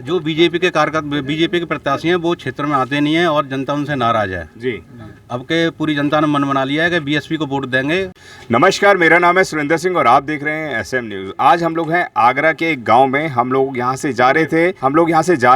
जो बीजेपी के कार्यकर्ता, बीजेपी के प्रत्याशी हैं वो क्षेत्र में आते नहीं हैं और जनता उनसे नाराज है जी। अब के पूरी जनता ने मन बना लिया है कि बीएसपी को वोट देंगे। नमस्कार, मेरा नाम है सुरेंद्र सिंह और आप देख रहे हैं एसएम न्यूज़। आज हम लोग हैं आगरा के एक गांव में। हम लोग यहाँ से जा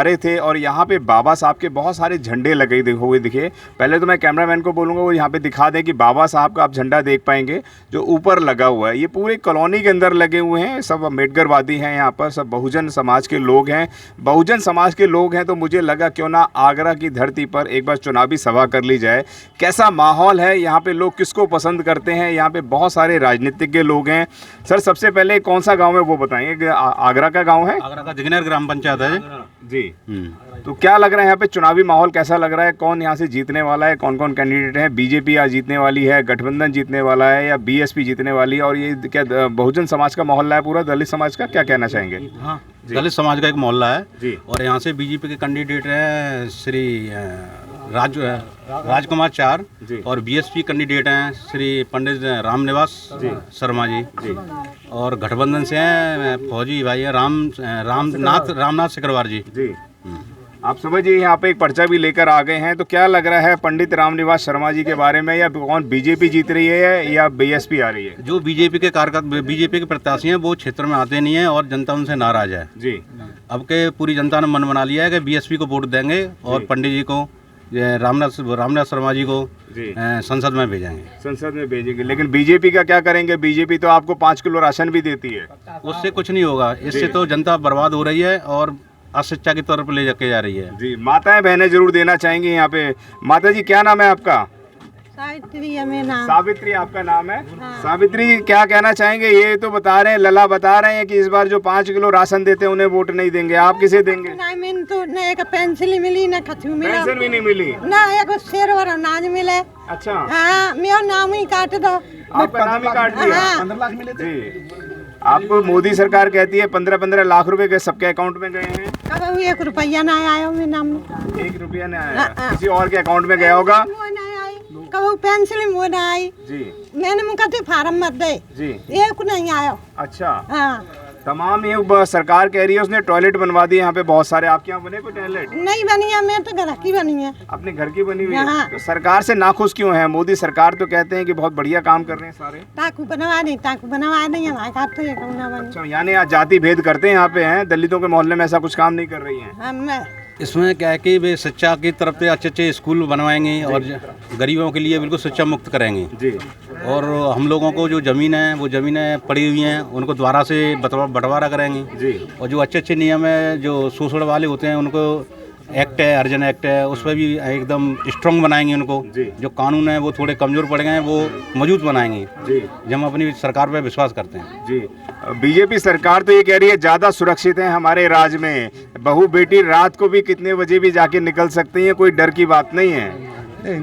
रहे थे और यहाँ पे बाबा साहब के बहुत सारे झंडे लगे हुए दिखे। पहले तो मैं कैमरामैन को बोलूँगा वो यहाँ पे दिखा दें कि बाबा साहब का आप झंडा देख पाएंगे जो ऊपर लगा हुआ है। ये पूरे कॉलोनी के अंदर लगे हुए हैं। सब अम्बेडकरवादी हैं यहाँ पर, सब बहुजन समाज के लोग हैं। बहुजन समाज के लोग हैं तो मुझे लगा क्यों ना आगरा की धरती पर एक बार चुनावी सभा कर ली जाए। कैसा माहौल है यहाँ पे, लोग किसको पसंद करते हैं। यहाँ पे बहुत सारे राजनीतिक के लोग हैं। सर, सबसे पहले कौन सा गांव है वो बताएंगे। आगरा का गांव है, आगरा का दिग्नर ग्राम पंचायत है जी। तो क्या लग रहा है यहाँ पे चुनावी माहौल कैसा लग रहा है? कौन यहाँ से जीतने वाला है? कौन कौन कैंडिडेट हैं? बीजेपी यहाँ जीतने वाली है, गठबंधन जीतने वाला है या बीएसपी जीतने वाली है? और ये क्या बहुजन समाज का मोहल्ला है पूरा, दलित समाज का? क्या कहना चाहेंगे? हाँ, दलित समाज का एक मोहल्ला है जी। और यहाँ से बीजेपी के कैंडिडेट हैं श्री राजकुमार चार और बीएसपी कैंडिडेट हैं श्री पंडित रामनिवास शर्मा जी और गठबंधन से हैं फौजी भाई हैं रामनाथ सिकरवार जी। आप समझिए यहाँ पे एक पर्चा भी लेकर आ गए हैं। तो क्या लग रहा है पंडित रामनिवास शर्मा जी के बारे में, या कौन बीजेपी जीत रही है या बीएसपी आ रही है? जो बीजेपी के कार्यकर्ता, बीजेपी के प्रत्याशी हैं वो क्षेत्र में आते नहीं हैं और जनता उनसे नाराज है जी। अब के पूरी जनता ने मन बना लिया है कि बीएसपी को वोट देंगे और पंडित जी को, रामनाथ शर्मा जी को संसद में भेजेंगे। संसद में भेजेंगे। लेकिन बीजेपी का क्या करेंगे? बीजेपी तो आपको 5 किलो राशन भी देती है। उससे कुछ नहीं होगा, इससे तो जनता बर्बाद हो रही है और अशिक्षा की तरफ ले जाके जा रही है जी। माताएं बहनें जरूर देना चाहेंगी यहाँ पे। माता जी, क्या नाम है आपका? सावित्री है मेरा नाम। सावित्री आपका नाम है? हाँ। सावित्री, क्या कहना चाहेंगे? ये तो बता रहे हैं, लला बता रहे हैं कि इस बार जो 5 किलो राशन देते हैं उन्हें वोट नहीं देंगे। आप किसे देंगे? नहीं, तो न एक पेंसिल मिली न कछु मिला, पेंशन भी नहीं मिली, ना एक शेर और अनाज मिले। अच्छा, हाँ, मेरा नाम ही काट दो। आपका नाम ही काट दिया। हाँ। 15 लाख मिले थे। आपको मोदी सरकार कहती है 15-15 लाख रुपए के सबके अकाउंट में गए हैं। कब 1 रुपया ना आया मेरे नाम में। 1 रुपया नहीं आया, किसी और के अकाउंट में गया होगा। कब पेंसिल मुझे ना आई जी। मैंने मुझे फार्म मत दे जी, एक नहीं आया। अच्छा। हाँ, तमाम ये सरकार कह रही है उसने टॉयलेट बनवा दिए यहाँ पे बहुत सारे। आपके यहाँ बने कोई टॉयलेट? नहीं बनी है, मैं तो घर की बनी है। अपने घर की बनी हुई है। हाँ। तो सरकार से नाखुश क्यों है? मोदी सरकार तो कहते हैं कि बहुत बढ़िया काम कर रहे हैं सारे। ताकू बनवा नहीं हमारे घर तो ये कौन ना बनी। अच्छा, यानी आज जाति भेद करते हैं यहाँ पे हैं, दलितों के मोहल्ले में ऐसा कुछ काम नहीं कर रही है। हम इसमें क्या है कि वे शिक्षा की तरफ से अच्छे स्कूल बनवाएंगे और गरीबों के लिए बिल्कुल शिक्षा मुक्त करेंगे जी। और हम लोगों को जो ज़मीन है वो ज़मीनें पड़ी हुई हैं उनको दोबारा से बंटवारा करेंगे जी। और जो अच्छे नियम है जो शोषण वाले होते हैं उनको एक्ट है, अर्जन एक्ट है, उस पर भी एकदम स्ट्रॉन्ग बनाएंगे उनको। जो कानून है वो थोड़े कमज़ोर पड़ गए हैं वो मजबूत बनाएंगे जी। जब हम अपनी सरकार पर विश्वास करते हैं जी। बीजेपी सरकार तो ये कह रही है ज़्यादा सुरक्षित है हमारे राज्य में, बहू बेटी रात को भी कितने बजे भी जाके निकल सकती हैं, कोई डर की बात नहीं है।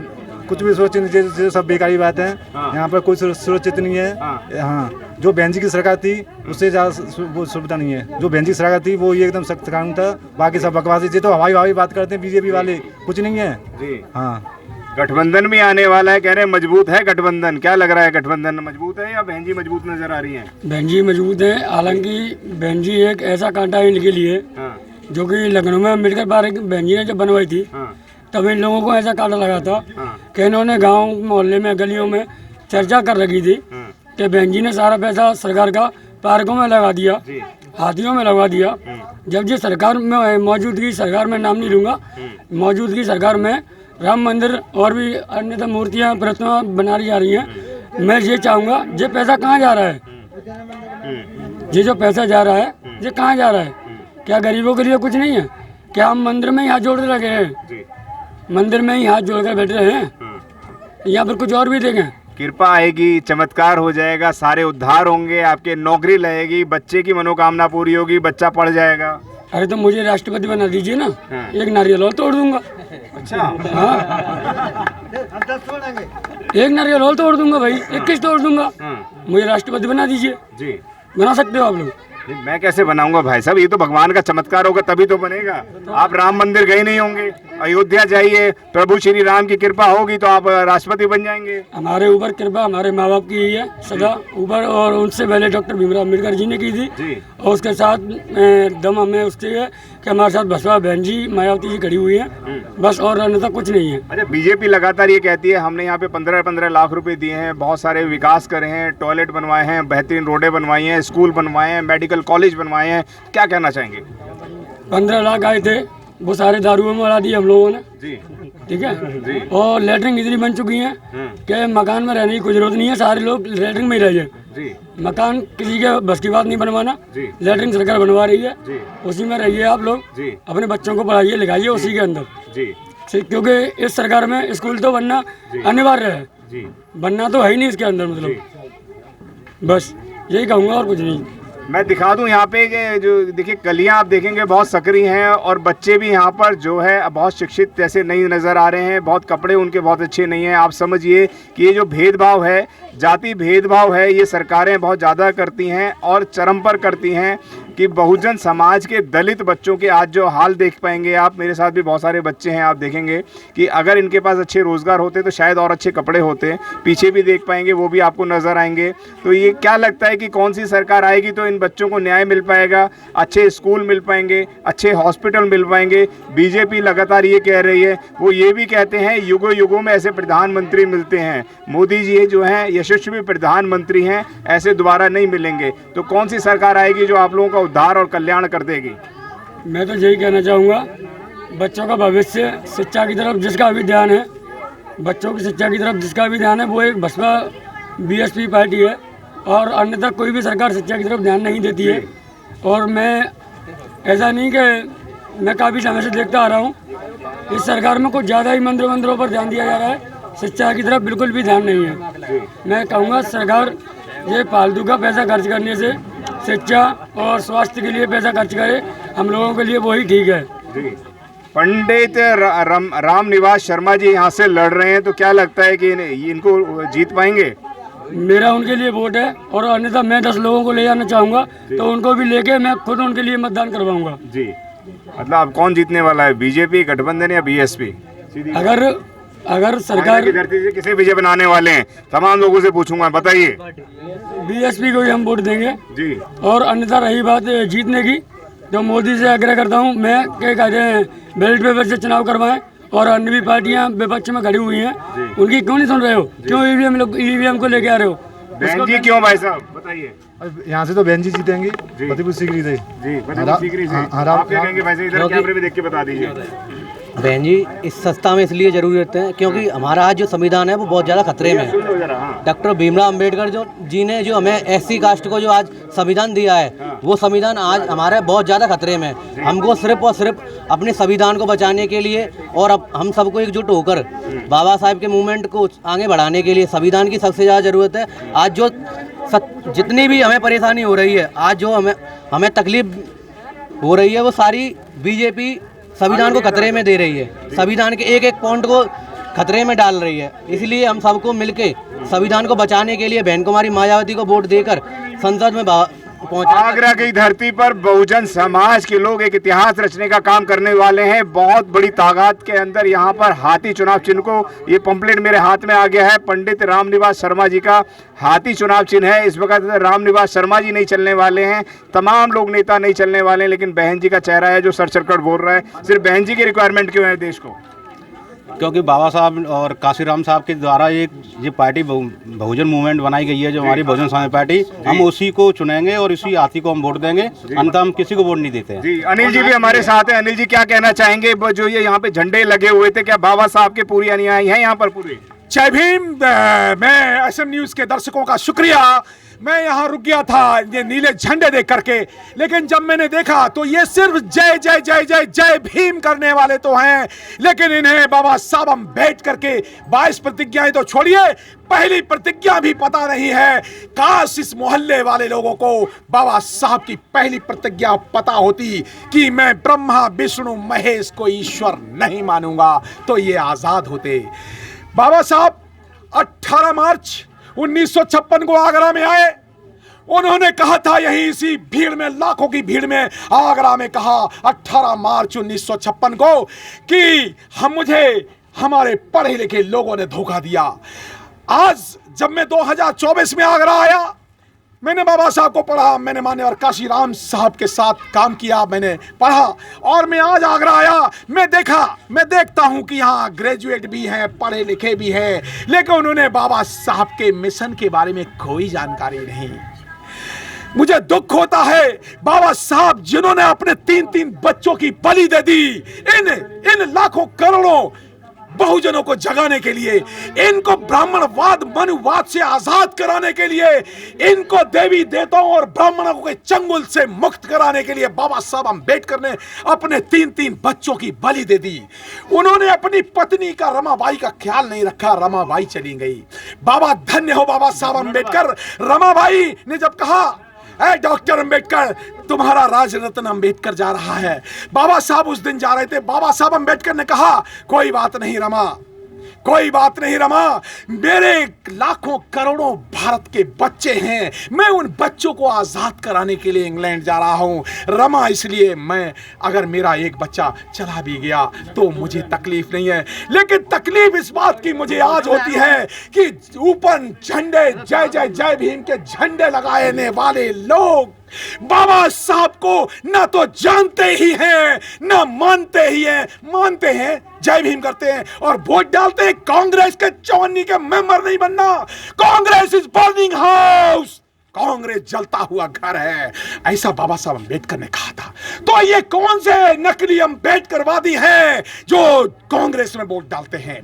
कुछ भी सुरक्षित नहीं, सब बेकारी बात है। हाँ। यहाँ पर कोई सुरक्षित नहीं है। हाँ, जो बहन जी की सरकार थी उससे ज़्यादा वो सुविधा नहीं है। जो बहन जी की सरकार थी वो ये एकदम सख्त कानून था, बाकी सब बकवासी थी। तो हवाई बात करते हैं बीजेपी वाले, कुछ नहीं है जी। हाँ, गठबंधन भी आने वाला है, कह रहे हैं मजबूत है गठबंधन। क्या लग रहा है, गठबंधन मजबूत है या बहन जी मजबूत नजर आ रही है? बहन जी मजबूत है, हालांकि बहन जी एक ऐसा कांटा है इनके लिए जो कि लखनऊ में अम्बेडकर पार्क बहन जी ने जब बनवाई थी तब इन लोगों को ऐसा कांटा लगा था कि इन्होंने गांव मोहल्ले में गलियों में चर्चा कर रखी थी कि बहन जी ने सारा पैसा सरकार का पार्कों में लगा दिया, हाथियों में लगा दिया। जब जी सरकार में मौजूदगी सरकार में नाम नहीं लूँगा, मौजूदगी सरकार में राम मंदिर और भी अन्य मूर्तियाँ प्रतिमा बना जा रही हैं। मैं ये चाहूँगा ये पैसा कहाँ जा रहा है, ये जो पैसा जा रहा है ये कहाँ जा रहा है? क्या गरीबों के लिए कुछ नहीं है? क्या हम मंदिर में ही हाथ जोड़ रखे हैं? मंदिर में ही हाथ जोड़ कर बैठ रहे हैं? यहाँ पर कुछ और भी देखें। कृपा आएगी, चमत्कार हो जाएगा, सारे उद्धार होंगे, आपके नौकरी लगेगी, बच्चे की मनोकामना पूरी होगी, बच्चा पढ़ जाएगा। अरे तो मुझे राष्ट्रपति बना दीजिए ना, एक नारियल और तोड़ दूंगा। अच्छा, हाँ, एक नारियल और तोड़ दूंगा भाई, 21 तोड़ दूंगा। मुझे राष्ट्रपति बना दीजिए जी। बना सकते हो आप लोग? मैं कैसे बनाऊंगा भाई साहब, ये तो भगवान का चमत्कार होगा तभी तो बनेगा। आप राम मंदिर गए नहीं होंगे, अयोध्या जाइए, प्रभु श्री राम की कृपा होगी तो आप राष्ट्रपति बन जाएंगे। हमारे ऊपर कृपा हमारे माँ बाप की ही है सदा ऊपर, और उनसे पहले डॉक्टर भीमराव अम्बेडकर जी ने की थी और उसके साथ दम हमें उससे है कि हमारे साथ बसपा बहन जी मायावती जी खड़ी हुई हैं, बस और अन्यथा कुछ नहीं है। अच्छा, बीजेपी लगातार ये कहती है हमने यहाँ पे 15-15 लाख रुपए दिए हैं, बहुत सारे विकास करे हैं, टॉयलेट बनवाए हैं, बेहतरीन रोडें बनवाई हैं, स्कूल बनवाए हैं, मेडिकल कॉलेज बनवाए हैं, क्या कहना चाहेंगे? 15 लाख आए थे, वो सारे दारुओं में उड़ा दिए हम लोगों ने, जी ठीक है। और लेटरिन इतनी बन चुकी हैं कि मकान में रहने की कोई जरूरत नहीं है, सारे लोग लेटरिन में ही रह जाए। जी मकान किसी के बस की बात नहीं बनवाना, जी लेटरिन सरकार बनवा रही है, जी उसी में रहिए आप लोग, जी अपने बच्चों को पढ़ाइए लिखाइए उसी के अंदर, जी क्योंकि इस सरकार में स्कूल तो बनना अनिवार्य है, जी बनना तो है ही नहीं इसके अंदर, मतलब बस यही कहूँगा और कुछ नहीं। मैं दिखा दूं यहाँ पे कि जो देखिए कलियां आप देखेंगे बहुत सकरी हैं और बच्चे भी यहाँ पर जो है बहुत शिक्षित जैसे नहीं नज़र आ रहे हैं, बहुत कपड़े उनके बहुत अच्छे नहीं हैं। आप समझिए कि ये जो भेदभाव है, जाति भेदभाव है, ये सरकारें बहुत ज़्यादा करती हैं और चरम पर करती हैं कि बहुजन समाज के दलित बच्चों के आज जो हाल देख पाएंगे आप, मेरे साथ भी बहुत सारे बच्चे हैं, आप देखेंगे कि अगर इनके पास अच्छे रोज़गार होते तो शायद और अच्छे कपड़े होते, पीछे भी देख पाएंगे वो भी आपको नज़र आएंगे। तो ये क्या लगता है कि कौन सी सरकार आएगी तो इन बच्चों को न्याय मिल पाएगा, अच्छे स्कूल मिल पाएंगे, अच्छे हॉस्पिटल मिल पाएंगे? बीजेपी लगातार ये कह रही है, वो ये भी कहते हैं युगों युगों में ऐसे प्रधानमंत्री मिलते हैं, मोदी जी जो हैं यशस्वी प्रधानमंत्री हैं, ऐसे दोबारा नहीं मिलेंगे। तो कौन सी सरकार आएगी जो आप लोगों का उद्धार और कल्याण कर देगी? मैं तो यही कहना चाहूँगा, बच्चों का भविष्य शिक्षा की तरफ जिसका भी ध्यान है, बच्चों की शिक्षा की तरफ जिसका भी ध्यान है, वो एक बसपा बीएसपी पार्टी है और अन्यथा कोई भी सरकार शिक्षा की तरफ ध्यान नहीं देती है। और मैं ऐसा नहीं कि मैं काफ़ी समय से देखता आ रहा हूँ, इस सरकार में कुछ ज़्यादा ही मंदिरों पर ध्यान दिया जा रहा है, शिक्षा की तरफ बिल्कुल भी ध्यान नहीं है। मैं कहूँगा सरकार ये फालतू का पैसा खर्च करने से शिक्षा और स्वास्थ्य के लिए पैसा खर्च करे, हम लोगों के लिए वही ठीक है। पंडित रामनिवास शर्मा जी यहाँ से लड़ रहे हैं, तो क्या लगता है कि इनको जीत पाएंगे? मेरा उनके लिए वोट है और अन्यथा मैं 10 लोगों को ले जाना चाहूँगा तो उनको भी लेके मैं खुद उनके लिए मतदान करवाऊँगा। जी, मतलब अब कौन जीतने वाला है, बीजेपी, गठबंधन या बीएसपी? अगर सरकार की धरती से किसे विजय बनाने वाले हैं, तमाम लोगों से पूछूंगा, बताइए। बीएसपी को ही हम वोट देंगे जी। और अन्यथा रही बात जीतने की, तो मोदी से आग्रह करता हूँ मैं क्या कहते हैं बैलेट पेपर से चुनाव करवाएं और अन्य भी पार्टियां विपक्ष में खड़ी हुई हैं, उनकी क्यों नहीं सुन रहे हो? क्यों ईवीएम को लेके आ रहे हो? बहन जी क्यों भाई साहब बताइए? यहाँ से तो बहन जी जीतेंगी, फतेहपुर सीकरी से। जी, फतेहपुर सीकरी से। आप क्या कहेंगे भाई साहब, इधर कैमरे में देख के बता दीजिए। बहन जी इस सस्ता में इसलिए जरूरी रहते हैं क्योंकि हमारा आज जो संविधान है वो बहुत ज़्यादा खतरे में है। डॉक्टर भीमराव अंबेडकर जी ने जो हमें एससी कास्ट को जो आज संविधान दिया है, वो संविधान आज हमारे बहुत ज़्यादा खतरे में है। हमको सिर्फ और सिर्फ अपने संविधान को बचाने के लिए और अब हम सबको एकजुट होकर बाबा साहेब के मूवमेंट को आगे बढ़ाने के लिए संविधान की सबसे ज़्यादा ज़रूरत है। आज जो जितनी भी हमें परेशानी हो रही है, आज जो हमें तकलीफ हो रही है, वो सारी बीजेपी संविधान को खतरे में दे रही है, संविधान के एक एक पॉइंट को खतरे में डाल रही है। इसलिए हम सबको मिलके संविधान को बचाने के लिए बहन कुमारी मायावती को वोट देकर संसद में आगरा की धरती पर बहुजन समाज के लोग एक इतिहास रचने का काम करने वाले हैं। बहुत बड़ी तादाद के अंदर यहाँ पर हाथी चुनाव चिन्ह को, ये पंपलेट मेरे हाथ में आ गया है, पंडित रामनिवास शर्मा जी का हाथी चुनाव चिन्ह है। इस वक्त रामनिवास शर्मा जी नहीं चलने वाले हैं, तमाम लोग नेता नहीं चलने वाले हैं, लेकिन बहन जी का चेहरा है जो सर चढ़कर बोल रहा है। सिर्फ बहन जी की रिक्वायरमेंट क्यों है देश को? क्योंकि बाबा साहब और काशीराम साहब के द्वारा ये पार्टी बहुजन मूवमेंट बनाई गई है, जो हमारी बहुजन समाज पार्टी, हम उसी को चुनेंगे और इसी हाथी को हम वोट देंगे, अंत हम किसी को वोट नहीं देते हैं। जी, अनिल जी भी हमारे साथ हैं। अनिल जी क्या कहना चाहेंगे? जो ये यहाँ पे झंडे लगे हुए थे, क्या बाबा साहब के पूरी अनुयायी हैं यहाँ पर पूरे? जय भीम। मैं एसएम न्यूज के दर्शकों का शुक्रिया। मैं यहाँ रुक गया था ये नीले झंडे देख करके, लेकिन जब मैंने देखा तो ये सिर्फ जय जय जय जय जय भीम करने वाले तो हैं, लेकिन इन्हें बाबा साहब अम्बेडकर के 22 प्रतिज्ञाएं तो छोड़िए, पहली प्रतिज्ञा भी पता नहीं है। काश इस मोहल्ले वाले लोगों को बाबा साहब की पहली प्रतिज्ञा पता होती कि मैं ब्रह्मा विष्णु महेश को ईश्वर नहीं मानूंगा, तो ये आजाद होते। बाबा साहब 18 मार्च 1956 को आगरा में आए। उन्होंने कहा था, यही इसी भीड़ में, लाखों की भीड़ में आगरा में कहा 18 मार्च 1956 को कि मुझे हमारे पढ़े लिखे लोगों ने धोखा दिया। आज जब मैं 2024 में आगरा आया मैंने बाबा साहब को पढ़ा, मैंने मान्यवर काशीराम साहब के साथ काम किया, मैंने पढ़ा और मैं आज आगरा आया। मैं देखता हूं कि यहाँ ग्रेजुएट भी हैं, पढ़े लिखे भी हैं, लेकिन उन्होंने बाबा साहब के मिशन के बारे में कोई जानकारी नहीं। मुझे दुख होता है बाबा साहब जिन्होंने अपने 3-3 बच्चों की बलि दे दी इन लाखों करोड़ों बहुजनों को जगाने के लिए, इनको ब्राह्मणवाद मनुवाद से आजाद कराने के लिए, इनको देवी देवताओं और ब्राह्मणों के चंगुल से मुक्त कराने के लिए बाबा साहब अम्बेडकर ने अपने 3-3 बच्चों की बलि दे दी। उन्होंने अपनी पत्नी का रमाबाई का ख्याल नहीं रखा, रमाबाई चली गई। बाबा धन्य हो बाबा साहब अम्बेडकर। रमाबाई ने जब कहा डॉक्टर अम्बेडकर तुम्हारा राज रत्न अम्बेडकर जा रहा है, बाबा साहब उस दिन जा रहे थे, बाबा साहब अम्बेडकर ने कहा कोई बात नहीं रमा, कोई बात नहीं रमा, मेरे लाखों करोड़ों भारत के बच्चे हैं, मैं उन बच्चों को आजाद कराने के लिए इंग्लैंड जा रहा हूं रमा, इसलिए मैं अगर मेरा एक बच्चा चला भी गया तो मुझे तकलीफ नहीं है। लेकिन तकलीफ इस बात की मुझे आज होती है कि ऊपर झंडे जय जय जय भीम के झंडे लगाने वाले लोग बाबा साहब को ना तो जानते ही हैं ना मानते हैं जय भीम करते हैं और वोट डालते हैं। कांग्रेस के 54 के मेंबर नहीं बनना। Congress is burning house, Congress जलता हुआ घर है, ऐसा बाबा साहब अम्बेडकर ने कहा था। तो ये कौन से नकली अम्बेडकरवादी हैं जो कांग्रेस में वोट डालते हैं?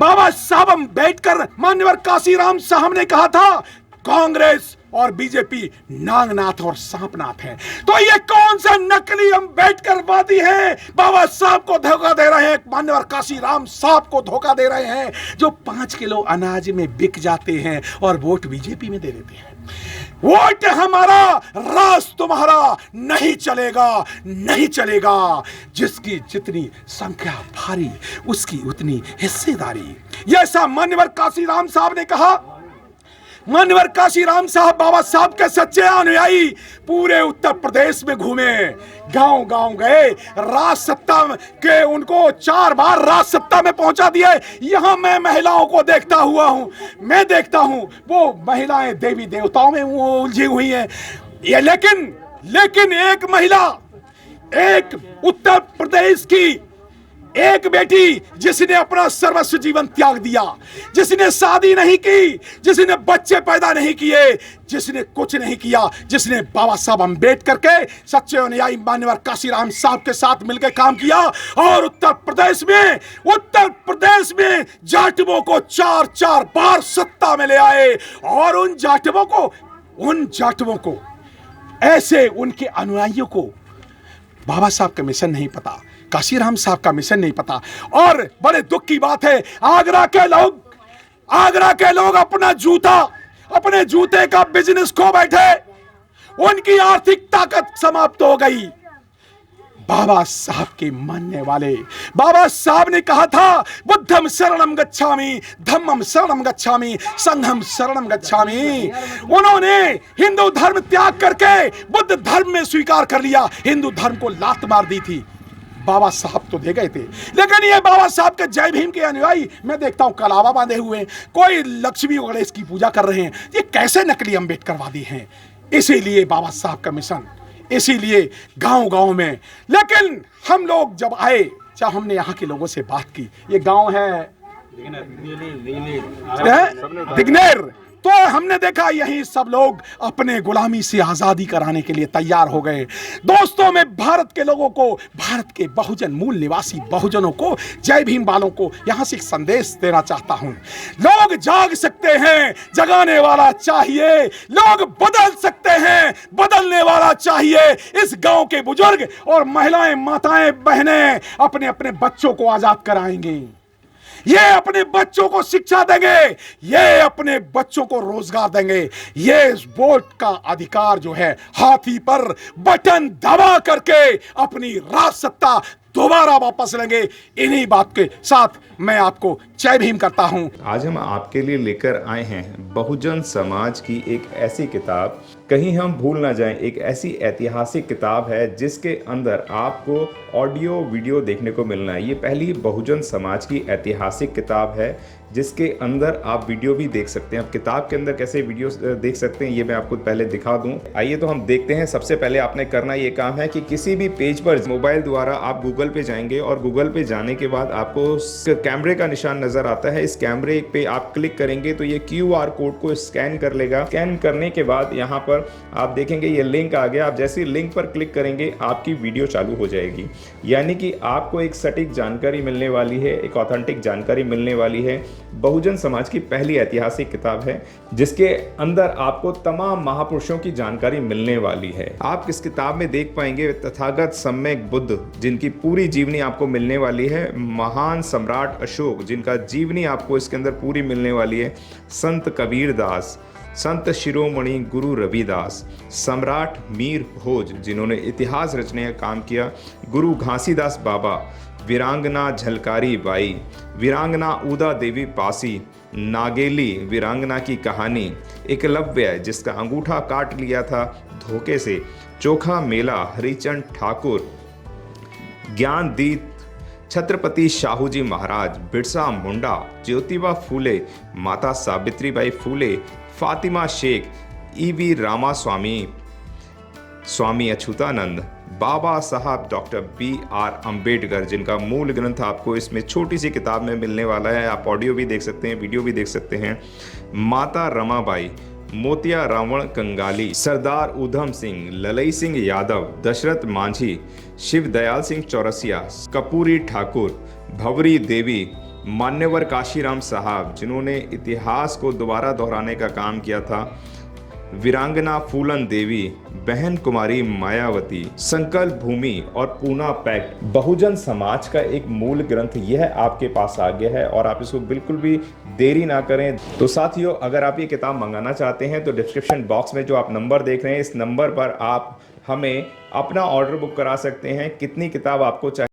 बाबा साहब अम्बेडकर मान्यवर काशीराम साहब ने कहा था कांग्रेस और बीजेपी नागनाथ और सांपनाथ हैं। तो ये कौन सा नकली अम्बेडकरवादी हैं बाबा साहब को धोखा दे रहे हैं, मान्यवर काशीराम साहब को धोखा दे रहे हैं, जो 5 किलो अनाज में बिक जाते हैं और वोट बीजेपी में दे देते हैं। वोट हमारा, राज तुम्हारा नहीं चलेगा, नहीं चलेगा। जिसकी जितनी संख्या भारी उसकी उतनी हिस्सेदारी। ये सब मान्यवर काशीराम साहब ने कहा। मान्यवर काशीराम साहब बाबा साहब के सच्चे अनुयायी पूरे उत्तर प्रदेश में घूमे, गांव गांव गए, राज सत्ता के उनको 4 बार राज सत्ता में पहुंचा दिए। यहां मैं महिलाओं को देखता हुआ हूं, मैं देखता हूं वो महिलाएं देवी देवताओं में उलझी हुई हैं। ये लेकिन एक महिला, एक उत्तर प्रदेश की एक बेटी जिसने अपना सर्वस्व जीवन त्याग दिया, जिसने शादी नहीं की, जिसने बच्चे पैदा नहीं किए, जिसने कुछ नहीं किया, जिसने बाबा साहब अम्बेडकर के सच्चे अनुयायी मान्यवर काशीराम साहब के साथ मिलकर काम किया और उत्तर प्रदेश में जाटवों को 4-4 बार सत्ता में ले आए। और उन जाटवों को ऐसे उनके अनुयायियों को बाबा साहब का मिशन नहीं पता, काशीराम साहब का मिशन नहीं पता। और बड़े दुख की बात है आगरा के लोग अपने जूते का बिजनेस खो बैठे, उनकी आर्थिक ताकत समाप्त हो गई। बाबा साहब के मानने वाले, बाबा साहब ने कहा था बुद्धम शरणम गच्छामि, धम्मम शरणम गच्छामि, संघम शरणम गच्छामि। उन्होंने हिंदू धर्म त्याग करके बुद्ध धर्म में स्वीकार कर लिया, हिंदू धर्म को लात मार दी थी। बाबा साहब तो दे गए थे, लेकिन ये बाबा साहब के जय भीम के अनुयायी मैं देखता हूं कलावा बांधे हुए, कोई लक्ष्मी गणेश की पूजा कर रहे हैं। ये कैसे नकली अम्बेडकरवादी हैं? इसीलिए बाबा साहब का मिशन, इसीलिए गांव में। लेकिन हम लोग जब आए, चाहे हमने यहाँ के लोगों से बात की, ये गांव है दिग्नेर, तो हमने देखा यही सब लोग अपने गुलामी से आजादी कराने के लिए तैयार हो गए। दोस्तों, मैं भारत के लोगों को, भारत के बहुजन मूल निवासी बहुजनों को, जय भीम वालों को यहां से एक संदेश देना चाहता हूं। लोग जाग सकते हैं, जगाने वाला चाहिए। लोग बदल सकते हैं, बदलने वाला चाहिए। इस गांव के बुजुर्ग और महिलाएं, माताएं, बहनें अपने अपने बच्चों को आजाद कराएंगे, ये अपने बच्चों को शिक्षा देंगे, ये अपने बच्चों को रोजगार देंगे। ये वोट का अधिकार जो है, हाथी पर बटन दबा करके अपनी राज सत्ता दोबारा वापस लेंगे। इन्हीं बात के साथ मैं आपको जय भीम करता हूं। आज हम आपके लिए लेकर आए हैं बहुजन समाज की एक ऐसी किताब, कहीं हम भूल ना जाएं, एक ऐसी ऐतिहासिक किताब है जिसके अंदर आपको ऑडियो वीडियो देखने को मिलना है। ये पहली बहुजन समाज की ऐतिहासिक किताब है जिसके अंदर आप वीडियो भी देख सकते हैं। अब किताब के अंदर कैसे वीडियो देख सकते हैं ये मैं आपको पहले दिखा दूं। आइए तो हम देखते हैं। सबसे पहले आपने करना ये काम है कि किसी भी पेज पर मोबाइल द्वारा आप गूगल पे जाएंगे और गूगल पे जाने के बाद आपको कैमरे का निशान नजर आता है। इस कैमरे पे आप क्लिक करेंगे तो ये QR कोड को स्कैन कर लेगा। स्कैन करने के बाद यहाँ पर आप देखेंगे ये लिंक आ गया। आप जैसे लिंक पर क्लिक करेंगे आपकी वीडियो चालू हो जाएगी, यानी कि आपको एक सटीक जानकारी मिलने वाली है, एक ऑथेंटिक जानकारी मिलने वाली है। बहुजन समाज की पहली ऐतिहासिक किताब है जिसके अंदर आपको तमाम महापुरुषों की जानकारी मिलने वाली है। आप इस किताब में देख पाएंगे तथागत सम्यक बुद्ध जिनकी पूरी जीवनी आपको मिलने वाली है, महान सम्राट अशोक जिनका जीवनी आपको इसके अंदर पूरी मिलने वाली है, संत कबीर दास, संत शिरोमणि गुरु रविदास, सम्राट मीर भोज जिन्होंने इतिहास रचने का काम किया, गुरु घासीदास बाबा, वीरांगना झलकारी बाई, वीरांगना उदा देवी पासी, नागेली वीरांगना की कहानी, एकलव्य जिसका अंगूठा काट लिया था धोखे से, चोखा मेला हरिचंद ठाकुर, ज्ञानदीप छत्रपति शाहूजी महाराज, बिरसा मुंडा, ज्योतिबा फूले, माता सावित्रीबाई फूले, फातिमा शेख, EV रामास्वामी, स्वामी अच्युतानंद, बाबा साहब डॉक्टर BR अम्बेडकर जिनका मूल ग्रंथ आपको इसमें छोटी सी किताब में मिलने वाला है। आप ऑडियो भी देख सकते हैं, वीडियो भी देख सकते हैं। माता रमाबाई, मोतिया रावण कंगाली, सरदार उधम सिंह, ललई सिंह यादव, दशरथ मांझी, शिव दयाल सिंह चौरसिया, कपूरी ठाकुर, भवरी देवी, मान्यवर काशीराम साहब जिन्होंने इतिहास को दोबारा दोहराने का काम किया था, वीरांगना फूलन देवी, बहन कुमारी मायावती, संकल्प भूमि और पूना पैक्ट। बहुजन समाज का एक मूल ग्रंथ यह आपके पास आ गया है और आप इसको बिल्कुल भी देरी ना करें। तो साथियों, अगर आप ये किताब मंगाना चाहते हैं तो डिस्क्रिप्शन बॉक्स में जो आप नंबर देख रहे हैं इस नंबर पर आप हमें अपना ऑर्डर बुक करा सकते हैं। कितनी किताब आपको चाहिए